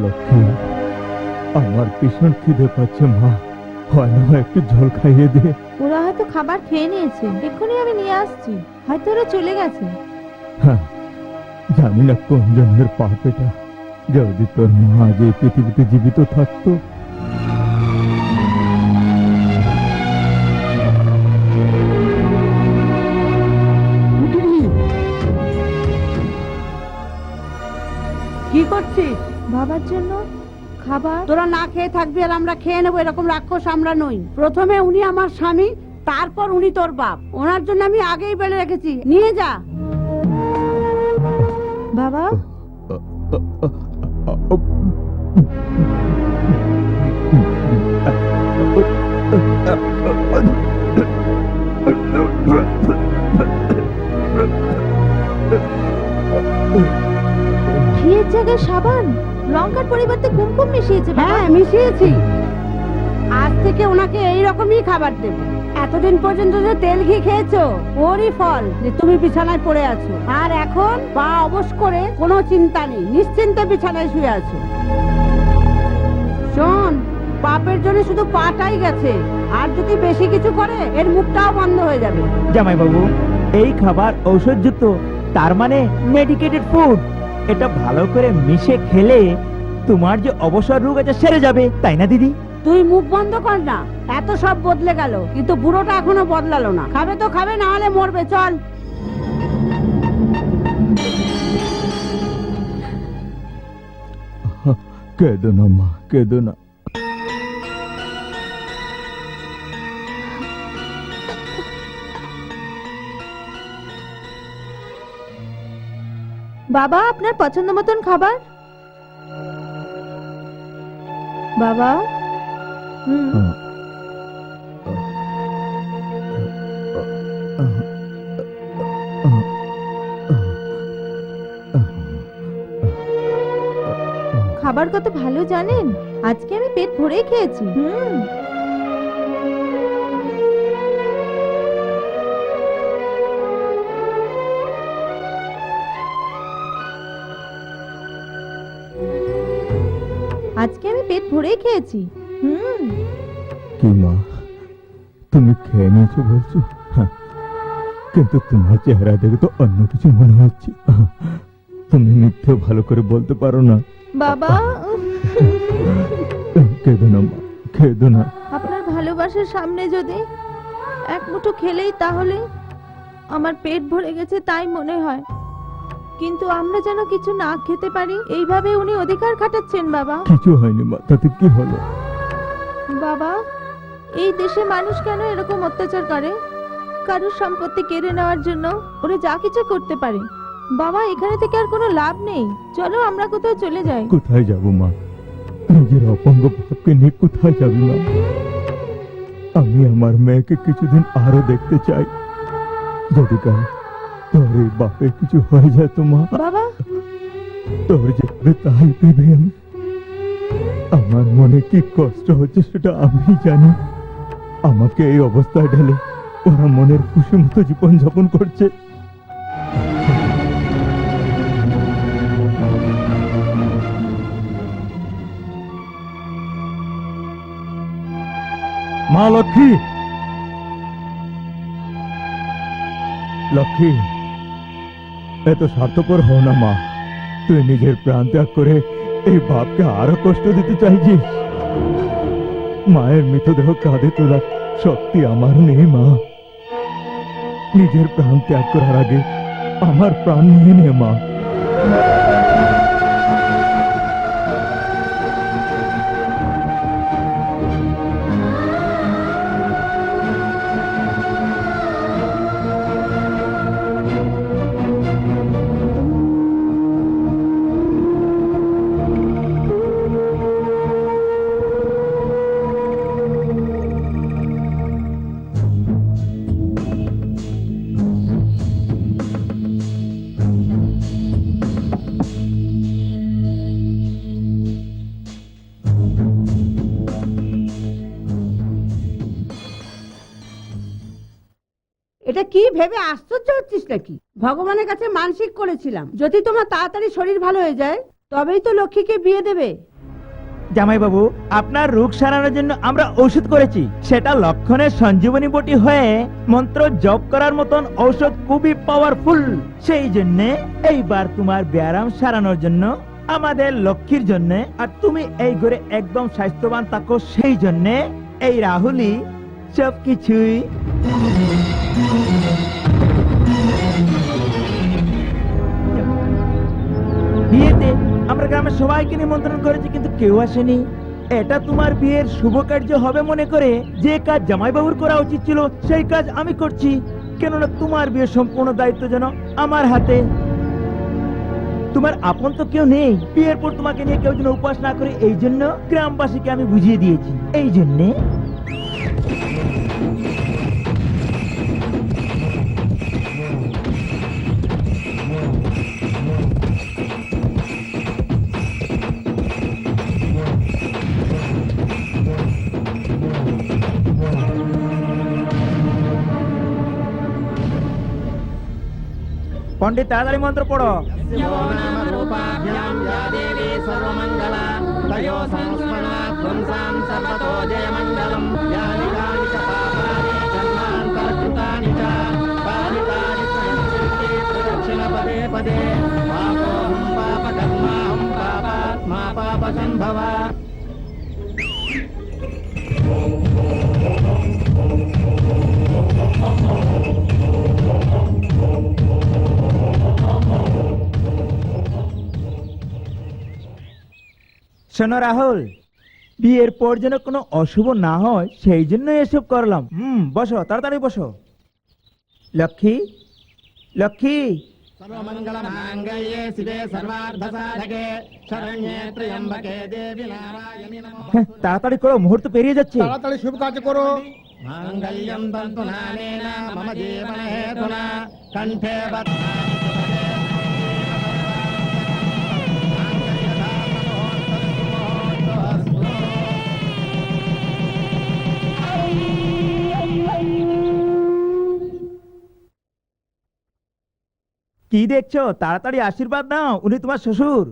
লক্ষ্মী, আমার ভীষণ খিদে পাচ্ছে মা, হয় না একটু জল খাইয়ে দে। ওরা হয়তো খাবার খেয়ে নিয়েছে, এক্ষুনি আমি নিয়ে আসছি। হয়তো ওরা চলে গেছে। হ্যাঁ, জানি না কোন জন্মের পাপ এটা। যদি তোর মা আজ এই পৃথিবীতে জীবিত থাকতো। কি করছিস? বাবার জন্য খাবার। তোরা না খেয়ে থাকবি আর আমরা খেয়ে নেবো, এরকম রাক্ষস আমরা নই। প্রথমে উনি আমার স্বামী, তারপর উনি তোর বাপ। ওনার জন্য আমি আগেই বলে রেখেছি, নিয়ে যা। বাবা, ঘিয়ের জায়গায় সাবান, লঙ্কার পরিবর্তে কুমকুম মিশিয়েছে। হ্যাঁ, মিশিয়েছি। আজ থেকে ওনাকে এইরকমই খাবার দেব। এতদিন পর্যন্ত যে তেল ঘি খেয়েছো, ওরই ফল যে তুমি বিছানায় পড়ে আছো। আর এখন পা অবশ করে কোনো চিন্তা নেই, নিশ্চিন্তে বিছানায় শুয়ে আছো। শোন, বাপের জন্য শুধু পাটাই গেছে, আর যদি বেশি কিছু করে এর মুখটাও বন্ধ হয়ে যাবে। জামাই বাবু, এই খাবার ঔষধযুক্ত, তার মানে মেডিকেটেড ফুড। এটা ভালো করে মিশে খেলে তোমার যে অবসর রোগ আছে সেরে যাবে, তাই না দিদি? তুই মুখ বন্ধ কর না। এত সব বদলে গেল, কিন্তু বুড়োটা এখনো বদলালো না। খাবে তো খাবে, না হলে মরবে। চল। কেঁদো না মা, কেঁদো না। বাবা, আপনার পছন্দ মতন খাবার। বাবা, খাবার কত ভালো জানেন? আজকে আমি পেট ভরেই খেয়েছি। আজকে আমি পেট ভরেই খেয়েছি। কি মা, তুমি খেয়ে নিয়েছো বলছো? হ্যাঁ, কিন্তু তোমার চেহারা দেখে তো অন্য কিছু মনে হচ্ছে। তুমি মিথ্যে ভালো করে বলতে পারো না। বাবা, কেঁদো না মা, কেঁদো না। আপনার ভালোবাসার সামনে যদি এক মুঠো খেলেই তাহলে আমার পেট ভরে গেছে তাই মনে হয়। কিন্তু আমরা যেন কিছু না খেতে পারি, এইভাবে উনি অধিকার খাটাচ্ছেন। বাবা, কিছু হয়নি মা, তাতে কি হলো? বাবা, এই দেশে মানুষ কেন এরকম অত্যাচার করে? কারোর সম্পত্তি কেড়ে নেওয়ার জন্য ওরা যা কিছু করতে পারে। বাবা, এখানে থেকে আর কোনো লাভ নেই। চলো আমরা কোথাও চলে যাই। কোথায় যাব মা? নিজের অপঙ্গ বাপকে নিয়ে কোথায় যাবি মা? আমি আমার মেয়েকে কিছুদিন আরো দেখতে চাই। যদি কাল তোর এই বাপের কিছু হয়ে যায় তো মা, বাবা, তোর যেভাবে তাই ভেবে আমি, আমার মনে কি কষ্ট হচ্ছে সেটা আমি জানি। আমাকে এই অবস্থায় ঢেলে ওরা মনের খুশি মতো জীবন যাপন করছে। মা লক্ষ্মী, লক্ষ্মী, এত স্বার্থপর হও না মা। তুই নিজের প্রাণ ত্যাগ করে এই বাপকে আরো কষ্ট দিতে চাইছিস। মায়ের মৃতদেহ কাঁধে তোলার শক্তি আমার নেই মা। নিজের প্রাণ ত্যাগ করার আগে আমার প্রাণ নিয়ে নে মা। এটা কি ভেবে আশ্চর্য হচ্ছিস নাকি? ভগবানের কাছে মানসিক করেছিলাম, যদি তোমার তাড়াতাড়ি শরীর ভালো হয়ে যায় তবেই তো লক্ষ্মীকে বিয়ে দেবে। জামাইবাবু, আপনার রোগ সারানোর জন্য আমরা ঔষধ করেছি, সেটা লক্ষণের সঞ্জীবনী বটি হয়ে মন্ত্র জপ করার মতন ঔষধ খুবই পাওয়ারফুল। সেই জন্য এইবার তোমার ব্যায়াম সারানোর জন্য আমাদের লক্ষ্মীর জন্য, আর তুমি এই ঘরে একদম স্বাস্থ্যবান থাকো সেই জন্য এই রাহুলই সবকিছুই। বিয়েতে আমরা গ্রামের সবাইকে নিমন্ত্রণ করেছি, কিন্তু কেউ আসেনি। এটা তোমার বিয়ের শুভ কার্য হবে মনে করে যে কাজ জামাইবাবুর করা উচিত ছিল সেই কাজ আমি করছি, কেননা তোমার বিয়ের সম্পূর্ণ দায়িত্ব যেন আমার হাতে। তোমার আপন তো কেউ নেই, বিয়ের পর তোমাকে নিয়ে কেউ যেন উপবাস না করে এই জন্য গ্রামবাসীকে আমি বুঝিয়ে দিয়েছি। এই জন্যে পণ্ডিত তাড়াতাড়ি মন্ত্র পড়ো। শোনো রাহুল, বিয়ের পর যেন কোনো অশুভ না হয় সেই জন্য এসব করলাম। বসো, তাড়াতাড়ি বসো। লক্ষ্মী, লক্ষ্মী, হ্যাঁ, তাড়াতাড়ি করো, মুহূর্ত পেরিয়ে যাচ্ছে। তাড়াতাড়ি শুভ কাজ করো। মাঙ্গল্যম তন্তু নানেন মম জীবন হেতুনা কণ্ঠে কি দেখছো? তাড়াতাড়ি আশীর্বাদ নাও, উনি তোমার শ্বশুর।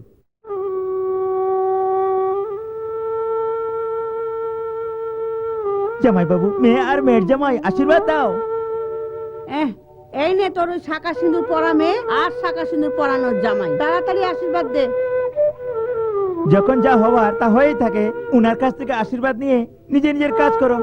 জামাই বাবু, মেয়ে আর মেয়ের জামাই, আশীর্বাদ দাও। এই নে তোর ওই শাঁখা সিঁদুর পরা মেয়ে আর শাঁখা সিঁদুর পরানোর জামাই, তাড়াতাড়ি আশীর্বাদ দে। যখন যা হওয়ার তা হয়েই থাকে, উনার কাছ থেকে আশীর্বাদ নিয়ে নিজে নিজের কাজ করো।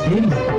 এই